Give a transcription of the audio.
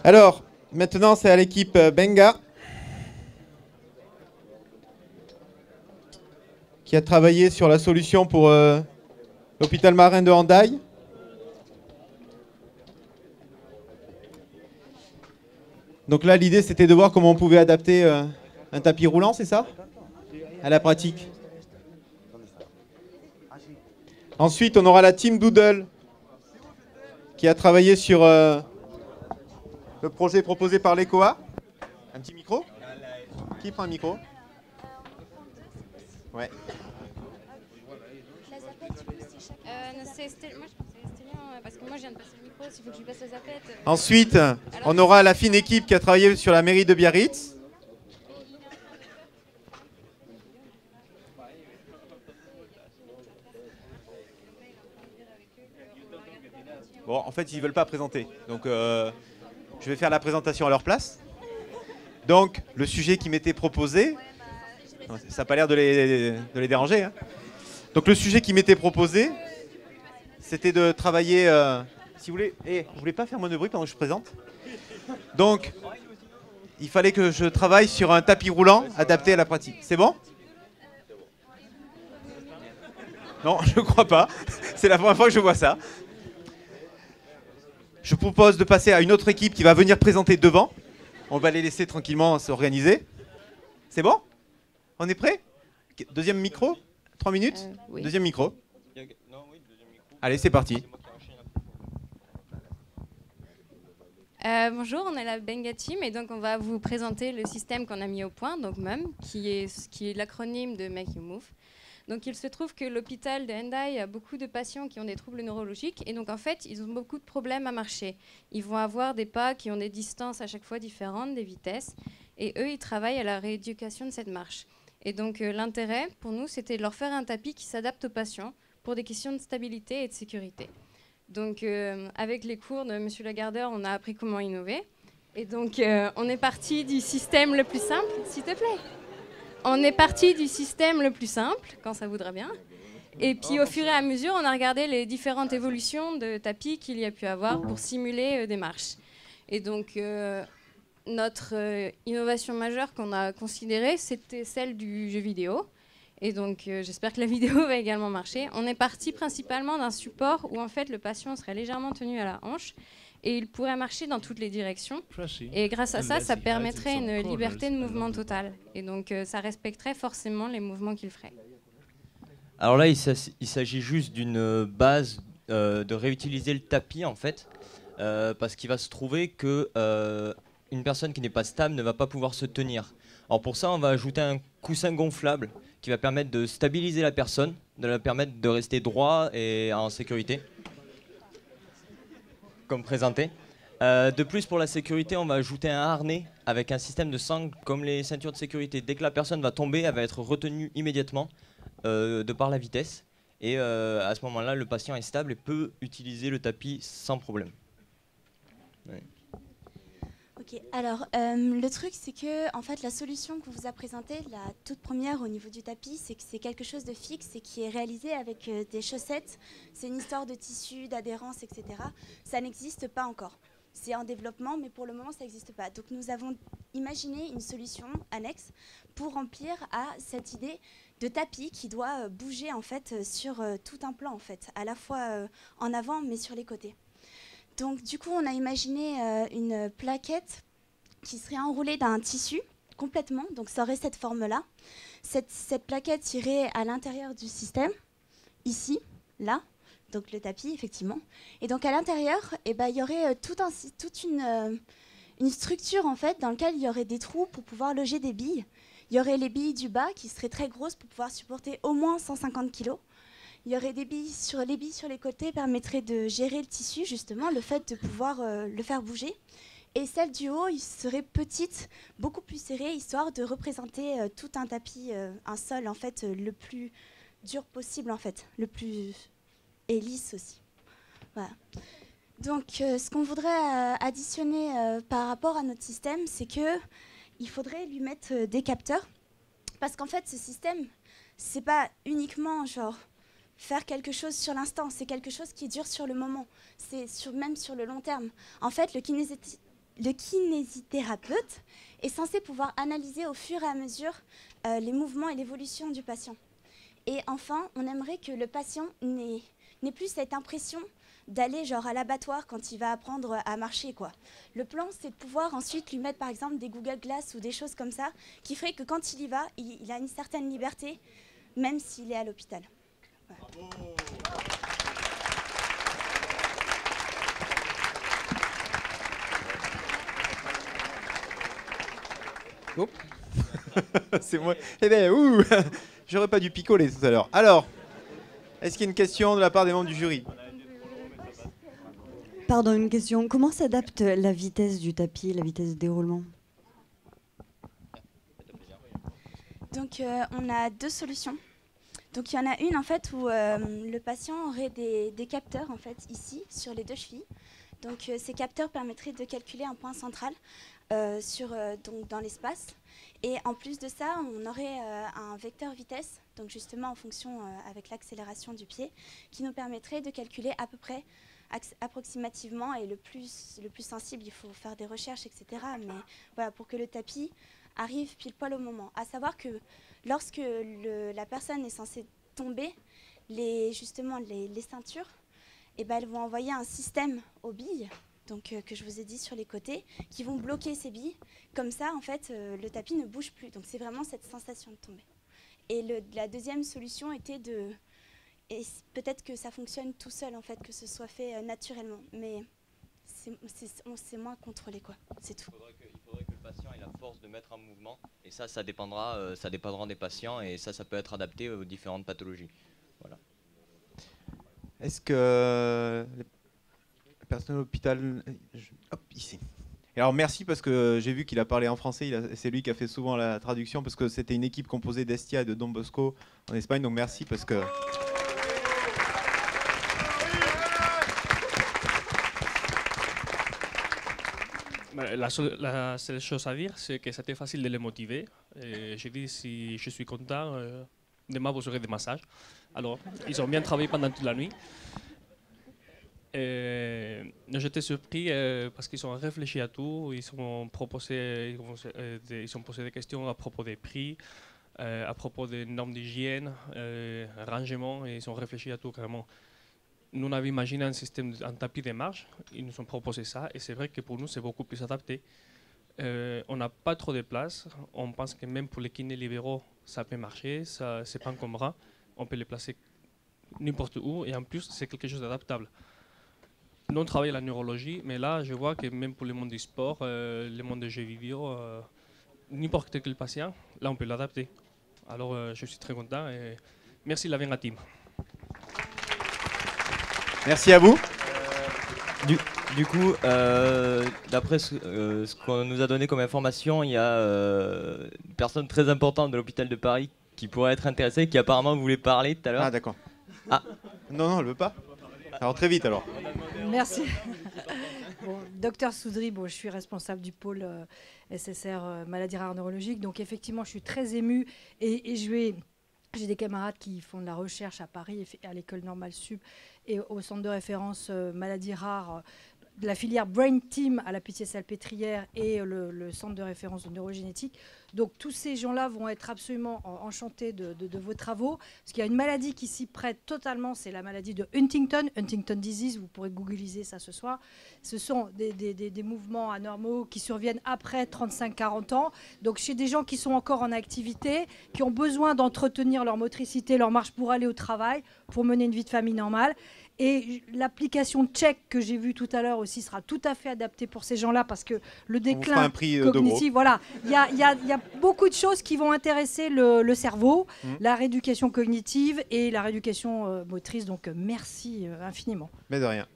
Alors, maintenant, c'est à l'équipe Benga qui a travaillé sur la solution pour l'hôpital marin de Hendaye. Donc là, l'idée, c'était de voir comment on pouvait adapter un tapis roulant, c'est ça? À la pratique. Ensuite, on aura la team Doodle qui a travaillé sur le projet proposé par l'ECOA. Un petit micro? Qui prend un micro? Ouais. Parce que moi je viens de passer le micro, s'il faut que je lui passe la zapette. Ensuite, on aura la fine équipe qui a travaillé sur la mairie de Biarritz. Bon, en fait, ils ne veulent pas présenter. Donc, je vais faire la présentation à leur place. Donc, le sujet qui m'était proposé... Ça n'a pas l'air de les déranger. Hein. Donc, le sujet qui m'était proposé, c'était de travailler... si vous voulez... vous voulez pas faire moins de bruit pendant que je présente? Donc, il fallait que je travaille sur un tapis roulant adapté à la pratique. C'est bon? Non, je crois pas. C'est la première fois que je vois ça. Je propose de passer à une autre équipe qui va venir présenter devant. On va les laisser tranquillement s'organiser. C'est bon? On est prêt? Deuxième micro? 3 minutes? Oui. Deuxième micro. Allez, c'est parti. Bonjour, on est la Benga Team et donc on va vous présenter le système qu'on a mis au point, donc MUM, qui est l'acronyme de Make You Move. Donc il se trouve que l'hôpital de Hendaye a beaucoup de patients qui ont des troubles neurologiques et donc en fait ils ont beaucoup de problèmes à marcher. Ils vont avoir des pas qui ont des distances à chaque fois différentes, des vitesses, et eux ils travaillent à la rééducation de cette marche. Et donc l'intérêt pour nous c'était de leur faire un tapis qui s'adapte aux patients pour des questions de stabilité et de sécurité. Donc avec les cours de Monsieur le Gardeur on a appris comment innover et donc on est parti du système le plus simple, s'il te plaît. On est parti du système le plus simple, quand ça voudra bien. Et puis, au fur et à mesure, on a regardé les différentes évolutions de tapis qu'il y a pu avoir pour simuler des marches. Et donc, notre innovation majeure qu'on a considérée, c'était celle du jeu vidéo. Et donc, j'espère que la vidéo va également marcher. On est parti principalement d'un support où, en fait, le patient serait légèrement tenu à la hanche et il pourrait marcher dans toutes les directions. Et grâce à ça, ça permettrait une liberté de mouvement totale. Et donc, ça respecterait forcément les mouvements qu'il ferait. Alors là, il s'agit juste d'une base de réutiliser le tapis, en fait, parce qu'il va se trouver que une personne qui n'est pas stable ne va pas pouvoir se tenir. Alors pour ça, on va ajouter un coussin gonflable qui va permettre de stabiliser la personne, de la permettre de rester droit et en sécurité. Comme présenté. De plus, pour la sécurité, on va ajouter un harnais avec un système de sangle comme les ceintures de sécurité. Dès que la personne va tomber, elle va être retenue immédiatement de par la vitesse. Et à ce moment-là, le patient est stable et peut utiliser le tapis sans problème. Ouais. Ok, alors le truc c'est que en fait la solution qu'on vous a présentée, la toute première au niveau du tapis, c'est que c'est quelque chose de fixe et qui est réalisé avec des chaussettes. C'est une histoire de tissu, d'adhérence, etc. Ça n'existe pas encore. C'est en développement, mais pour le moment ça n'existe pas. Donc nous avons imaginé une solution annexe pour remplir à cette idée de tapis qui doit bouger en fait sur tout un plan en fait, à la fois en avant mais sur les côtés. Donc du coup, on a imaginé une plaquette qui serait enroulée d'un tissu complètement, donc ça aurait cette forme-là. Cette plaquette irait à l'intérieur du système, ici, là, donc le tapis, effectivement. Et donc à l'intérieur, il y aurait toute une structure en fait, dans laquelle il y aurait des trous pour pouvoir loger des billes. Il y aurait les billes du bas qui seraient très grosses pour pouvoir supporter au moins 150 kg. Il y aurait des billes sur les côtés permettraient de gérer le tissu, justement, le fait de pouvoir le faire bouger. Et celle du haut, il serait petite, beaucoup plus serrée, histoire de représenter tout un tapis, un sol en fait le plus dur possible en fait, le plus et lisse aussi. Voilà. Donc, ce qu'on voudrait additionner par rapport à notre système, c'est que il faudrait lui mettre des capteurs, parce qu'en fait, ce système, c'est pas uniquement genre faire quelque chose sur l'instant, c'est quelque chose qui dure sur le moment, c'est même sur le long terme. En fait, le kinésithérapeute est censé pouvoir analyser au fur et à mesure les mouvements et l'évolution du patient. Et enfin, on aimerait que le patient n'ait plus cette impression d'aller genre à l'abattoir quand il va apprendre à marcher, quoi. Le plan, c'est de pouvoir ensuite lui mettre par exemple des Google Glass ou des choses comme ça, qui ferait que quand il y va, il a une certaine liberté, même s'il est à l'hôpital. Voilà. Oh. C'est moi. Eh ben, ouh, j'aurais pas dû picoler tout à l'heure. Alors, est-ce qu'il y a une question de la part des membres du jury? Pardon, une question. Comment s'adapte la vitesse du tapis, la vitesse de déroulement? Donc, on a deux solutions. Donc, il y en a une en fait où le patient aurait des capteurs en fait ici sur les deux chevilles. Donc, ces capteurs permettraient de calculer un point central donc dans l'espace. Et en plus de ça, on aurait un vecteur vitesse, donc justement en fonction avec l'accélération du pied, qui nous permettrait de calculer à peu près approximativement, et le plus sensible, il faut faire des recherches, etc. Mais voilà, pour que le tapis arrive pile poil au moment. À savoir que lorsque la personne est censée tomber, justement les ceintures, eh ben, elles vont envoyer un système aux billes, donc, que je vous ai dit sur les côtés, qui vont bloquer ces billes. Comme ça, en fait, le tapis ne bouge plus. Donc c'est vraiment cette sensation de tomber. Et la deuxième solution était et peut-être que ça fonctionne tout seul, en fait, que ce soit fait naturellement. Mais c'est moins contrôlé, quoi. C'est tout. Il faudrait que le patient ait la force de mettre en mouvement. Et ça dépendra des patients. Et ça peut être adapté aux différentes pathologies. Voilà. Est-ce que le personnel de l'hôpital... Hop, ici. Et alors merci parce que j'ai vu qu'il a parlé en français, c'est lui qui a fait souvent la traduction parce que c'était une équipe composée d'Estia et de Don Bosco en Espagne, donc merci parce que... La seule chose à dire, c'est que c'était facile de les motiver. J'ai dit, si je suis content, demain vous aurez des massages. Alors, ils ont bien travaillé pendant toute la nuit. J'étais surpris parce qu'ils ont réfléchi à tout. Ils ont posé des questions à propos des prix, à propos des normes d'hygiène, rangement, et ils ont réfléchi à tout carrément. Nous, on avait imaginé un tapis de marche, ils nous ont proposé ça, et c'est vrai que pour nous, c'est beaucoup plus adapté. On n'a pas trop de place, on pense que même pour les kinés libéraux, ça peut marcher, c'est pas encombrant, on peut les placer n'importe où, et en plus, c'est quelque chose d'adaptable. Nous, on travaille la neurologie, mais là, je vois que même pour le monde du sport, le monde des jeux vidéo, n'importe quel patient, là, on peut l'adapter. Alors, je suis très content, et merci la Venga Team. Merci à vous. Du coup, d'après ce qu'on nous a donné comme information, il y a une personne très importante de l'hôpital de Paris qui pourrait être intéressée, qui apparemment voulait parler tout à l'heure. Ah d'accord. Ah. Non, elle veut pas. Alors très vite alors. Merci. Bon, docteur Soudry, je suis responsable du pôle SSR maladies rares neurologiques, donc effectivement je suis très émue et j'ai des camarades qui font de la recherche à Paris, à l'école normale sup et au centre de référence maladies rares, de la filière Brain Team à la Pitié-Salpêtrière et le centre de référence de neurogénétique. Donc tous ces gens-là vont être absolument enchantés de vos travaux, parce qu'il y a une maladie qui s'y prête totalement, c'est la maladie de Huntington disease, vous pourrez googliser ça ce soir. Ce sont des mouvements anormaux qui surviennent après 35-40 ans, donc chez des gens qui sont encore en activité, qui ont besoin d'entretenir leur motricité, leur marche pour aller au travail, pour mener une vie de famille normale. Et l'application Check que j'ai vue tout à l'heure aussi sera tout à fait adaptée pour ces gens-là, parce que le déclin cognitif, voilà, il y a beaucoup de choses qui vont intéresser le cerveau, la rééducation cognitive et la rééducation motrice. Donc merci infiniment. Mais de rien.